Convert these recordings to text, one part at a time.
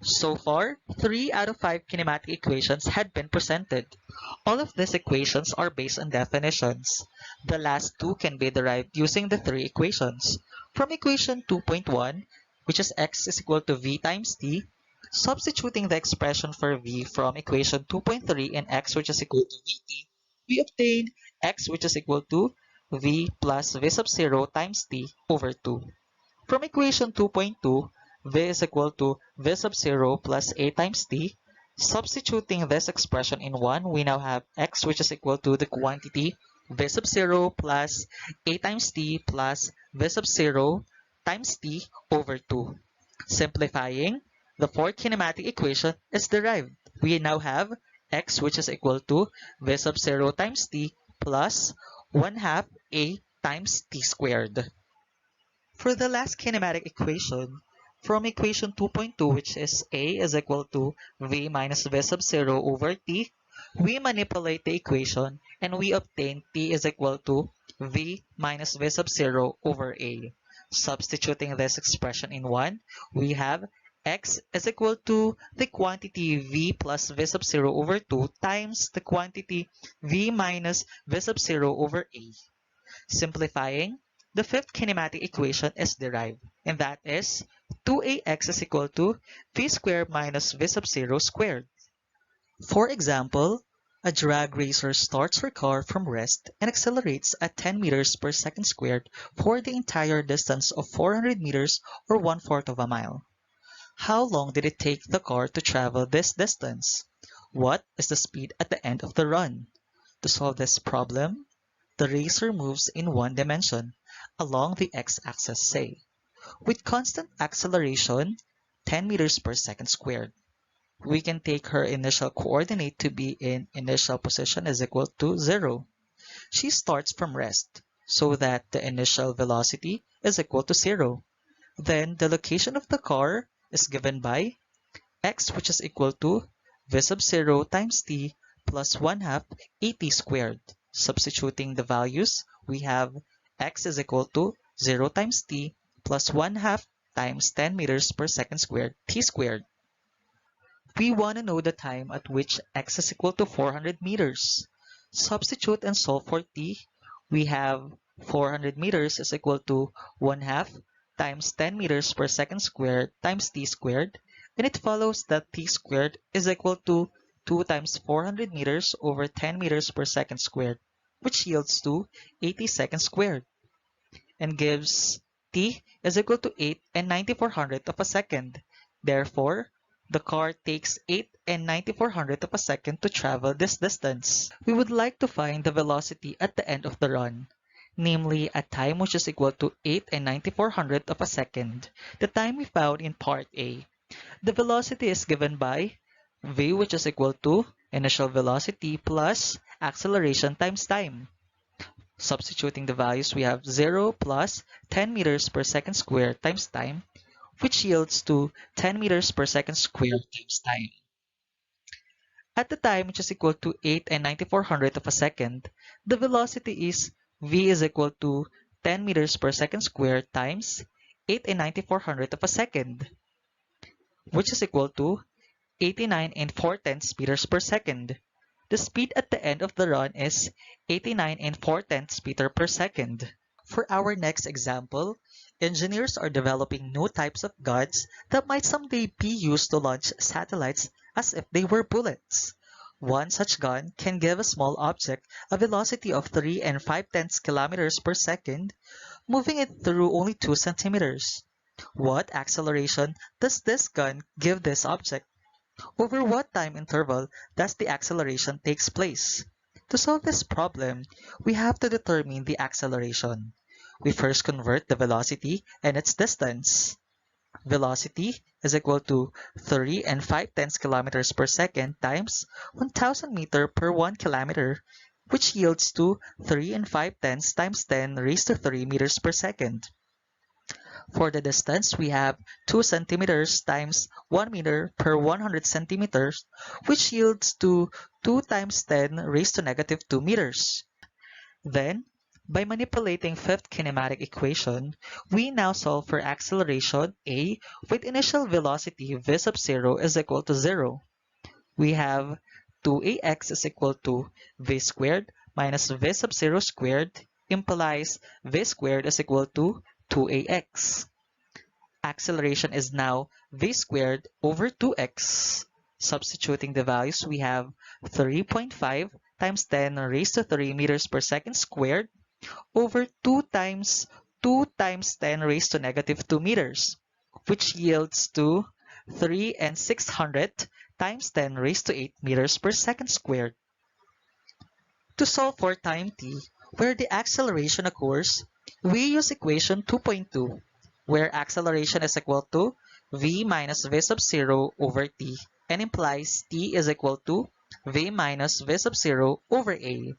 So far, 3 out of 5 kinematic equations had been presented. All of these equations are based on definitions. The last two can be derived using the three equations. From equation 2.1, which is x is equal to v times t, substituting the expression for v from equation 2.3 and x which is equal to vt, we obtain x which is equal to v plus v sub 0 times t over 2. From equation 2.2, v is equal to v sub 0 plus a times t. Substituting this expression in 1, we now have x which is equal to the quantity v sub 0 plus a times t plus v sub 0 times t over 2. Simplifying, the fourth kinematic equation is derived. We now have x which is equal to v sub 0 times t plus 1 half a times t squared. For the last kinematic equation, from equation 2.2, which is A is equal to V minus V sub 0 over T, we manipulate the equation and we obtain T is equal to V minus V sub 0 over A. Substituting this expression in 1, we have x is equal to the quantity V plus V sub 0 over 2 times the quantity V minus V sub 0 over A. Simplifying, the fifth kinematic equation is derived, and that is 2ax is equal to v squared minus v sub 0 squared. For example, a drag racer starts her car from rest and accelerates at 10 meters per second squared for the entire distance of 400 meters or 1/4 of a mile. How long did it take the car to travel this distance? What is the speed at the end of the run? To solve this problem, the racer moves in one dimension, along the x-axis say, with constant acceleration 10 meters per second squared. We can take her initial coordinate to be in initial position is equal to 0. She starts from rest, so that the initial velocity is equal to 0. Then the location of the car is given by x which is equal to v sub 0 times t plus 1 half at squared. Substituting the values, we have x is equal to 0 times t plus 1 half times 10 meters per second squared t squared. We want to know the time at which x is equal to 400 meters. Substitute and solve for t. We have 400 meters is equal to 1 half times 10 meters per second squared times t squared, and it follows that t squared is equal to 2 times 400 meters over 10 meters per second squared, which yields to 80 seconds squared, and gives t is equal to 8 and 9400 of a second. Therefore, the car takes 8 and 9400 of a second to travel this distance. We would like to find the velocity at the end of the run, namely a time which is equal to 8 and 9400 of a second, the time we found in part A. The velocity is given by v which is equal to initial velocity plus acceleration times time. Substituting the values, we have 0 plus 10 meters per second squared times time, which yields to 10 meters per second squared times time. At the time which is equal to 8 and 9400 of a second, the velocity is v is equal to 10 meters per second squared times 8 and 9400 of a second, which is equal to 89 and 4/10 meters per second. The speed at the end of the run is 89 and 4/10 meter per second. For our next example, engineers are developing new types of guns that might someday be used to launch satellites as if they were bullets. One such gun can give a small object a velocity of 3 and 5/10 kilometers per second, moving it through only 2 centimeters. What acceleration does this gun give this object? Over what time interval does the acceleration takes place? To solve this problem, we have to determine the acceleration. We first convert the velocity and its distance. Velocity is equal to 3 and 5/10 kilometers per second times 1000 meter per 1 kilometer, which yields to 3 and 5/10 times 10 raised to 3 meters per second. For the distance, we have 2 centimeters times 1 meter per 100 centimeters, which yields to 2 times 10 raised to negative 2 meters. Then, By manipulating fifth kinematic equation, we now solve for acceleration a with initial velocity v sub 0 is equal to 0. We have 2ax is equal to v squared minus v sub 0 squared implies v squared is equal to 2ax. Acceleration is now v squared over 2x. Substituting the values, we have 3.5 times 10 raised to 3 meters per second squared over 2 times 2 times 10 raised to negative 2 meters, which yields to 3 and 600 times 10 raised to 8 meters per second squared. To solve for time t, where the acceleration occurs, we use equation 2.2, where acceleration is equal to v minus v sub 0 over t, and implies t is equal to v minus v sub 0 over a.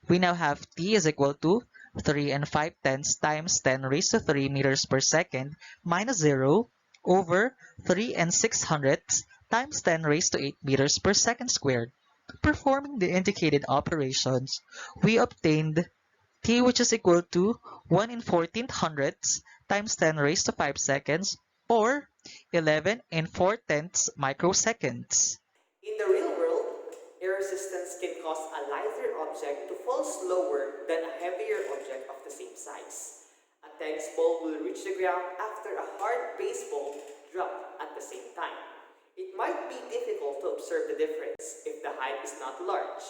We now have t is equal to 3 and 5 tenths times 10 raised to 3 meters per second minus 0 over 3 and 600 times 10 raised to 8 meters per second squared. Performing the indicated operations, we obtained t, which is equal to 1 in 14 hundredths times 10 raised to 5 seconds, or 11 in 4 tenths microseconds. In the real world, air resistance can cause a lighter object to fall slower than a heavier object of the same size. A tennis ball will reach the ground after a hard baseball drop at the same time. It might be difficult to observe the difference if the height is not large.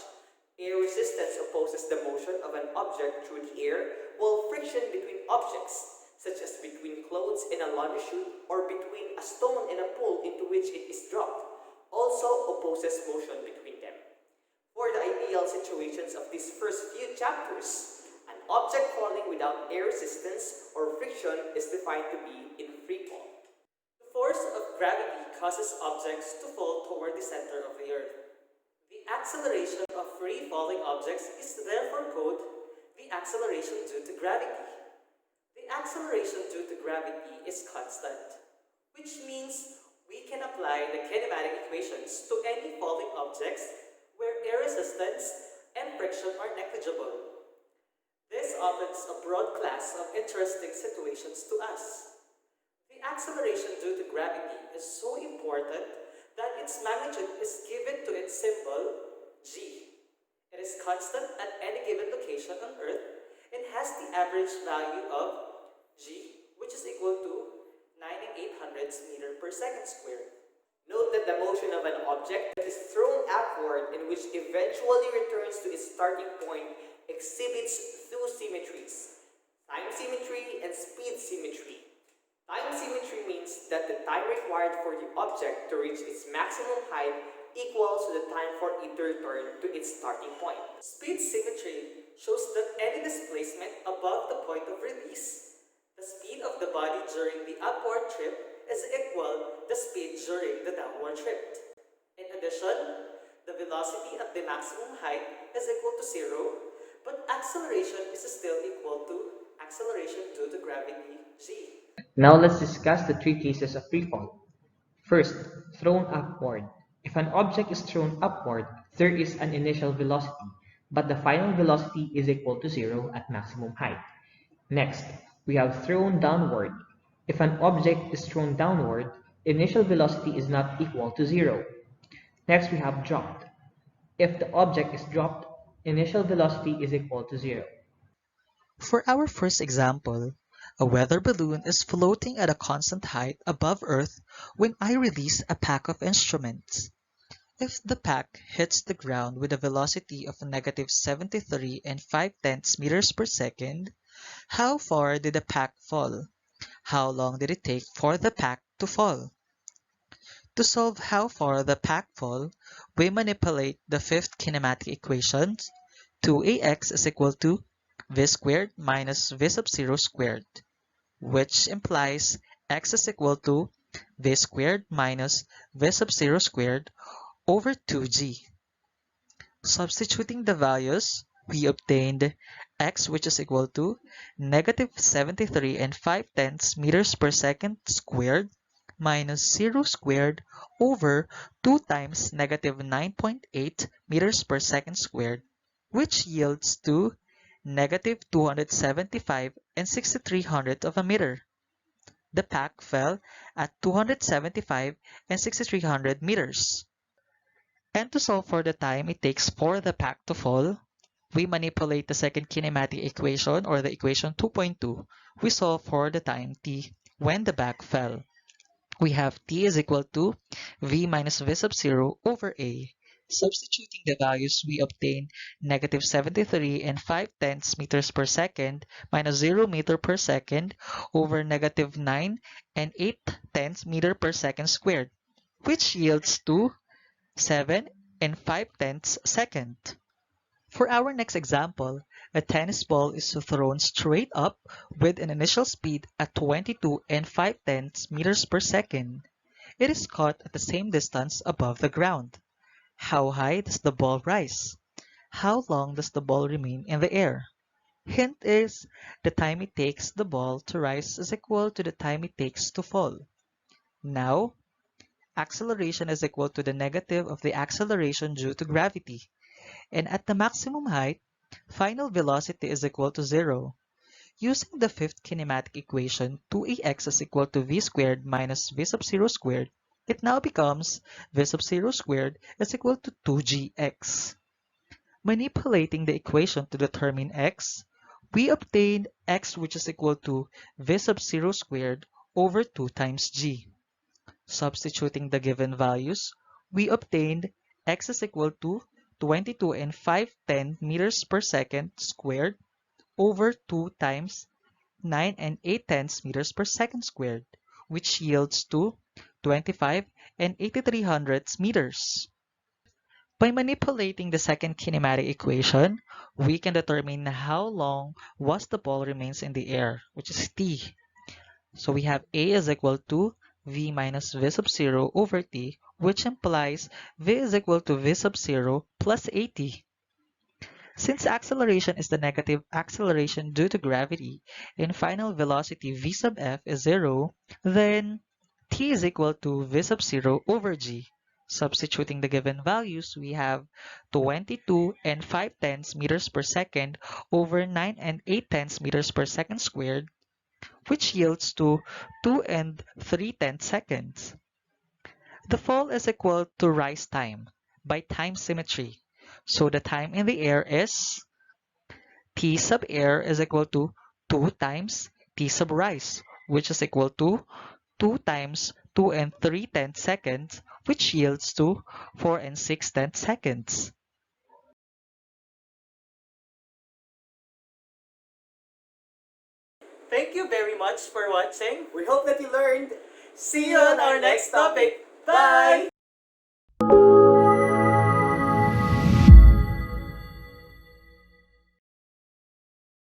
Air resistance opposes the motion of an object through the air, while friction between objects, such as between clothes in a laundry chute or between a stone and a pool into which it is dropped, also opposes motion between them. For the ideal situations of these first few chapters, an object falling without air resistance or friction is defined to be in free fall. The force of gravity causes objects to fall toward the center of the earth. The acceleration of free-falling objects is therefore called the acceleration due to gravity. The acceleration due to gravity is constant, which means we can apply the kinematic equations to any falling objects where air resistance and friction are negligible. This opens a broad class of interesting situations to us. The acceleration due to gravity is so important that its magnitude is given to its symbol g. It is constant at any given location on Earth and has the average value of g, which is equal to 9 and 800 meters per second squared. Note that the motion of an object that is thrown upward and which eventually returns to its starting point exhibits two symmetries: time symmetry and speed symmetry. Time symmetry means that the time required for the object to reach its maximum height equals to the time for it to return to its starting point. Speed symmetry shows that any displacement above the point of release, the speed of the body during the upward trip is equal to the speed during the downward trip. In addition, the velocity at the maximum height is equal to 0, but acceleration is still equal to acceleration due to gravity g. Now let's discuss the three cases of freefall. First, thrown upward. If an object is thrown upward, there is an initial velocity, but the final velocity is equal to 0 at maximum height. Next, we have thrown downward. If an object is thrown downward, initial velocity is not equal to 0. Next, we have dropped. If the object is dropped, initial velocity is equal to 0. For our first example, a weather balloon is floating at a constant height above Earth when I release a pack of instruments. If the pack hits the ground with a velocity of negative 73 and 5 tenths meters per second, how far did the pack fall? How long did it take for the pack to fall? To solve how far the pack fall, we manipulate the fifth kinematic equations. 2ax is equal to v squared minus v sub 0 squared, which implies x is equal to v squared minus v sub 0 squared over 2g. Substituting the values, we obtained x, which is equal to negative 73 and 5 tenths meters per second squared minus 0 squared over 2 times negative 9.8 meters per second squared, which yields to negative 275 and 6300 of a meter. The pack fell at 275 and 6300 meters. And to solve for the time it takes for the pack to fall, we manipulate the second kinematic equation or the equation 2.2. We solve for the time t when the pack fell. We have t is equal to v minus v sub 0 over a. Substituting the values, we obtain negative 73 and 5 tenths meters per second minus 0 meter per second over negative 9 and 8 tenths meter per second squared, which yields to 7 and 5 tenths second. For our next example, a tennis ball is thrown straight up with an initial speed at 22 and 5 tenths meters per second. It is caught at the same distance above the ground. How high does the ball rise? How long does the ball remain in the air? Hint is, the time it takes the ball to rise is equal to the time it takes to fall. Now, acceleration is equal to the negative of the acceleration due to gravity. And at the maximum height, final velocity is equal to 0. Using the fifth kinematic equation, 2ax is equal to v squared minus v sub 0 squared, it now becomes v sub 0 squared is equal to 2gx. Manipulating the equation to determine x, we obtained x which is equal to v sub 0 squared over 2 times g. Substituting the given values, we obtained x is equal to 22 and 5/10 meters per second squared over 2 times 9 and 8/10 meters per second squared, which yields to 25 and 83 hundredths meters. By manipulating the second kinematic equation, we can determine how long was the ball remains in the air, which is t. So we have a is equal to v minus v sub 0 over t, which implies v is equal to v sub 0 plus at. Since acceleration is the negative acceleration due to gravity and final velocity v sub f is 0, then t is equal to v sub 0 over g. Substituting the given values, we have 22 and 5/10 meters per second over 9 and 8/10 meters per second squared, which yields to 2 and 3/10 seconds. The fall is equal to rise time by time symmetry. So the time in the air is t sub air is equal to 2 times t sub rise, which is equal to 2 times 2 and 3/10 seconds, which yields to 4 and 6/10 seconds. Thank you very much for watching. We hope that you learned. See you on our next topic. Bye!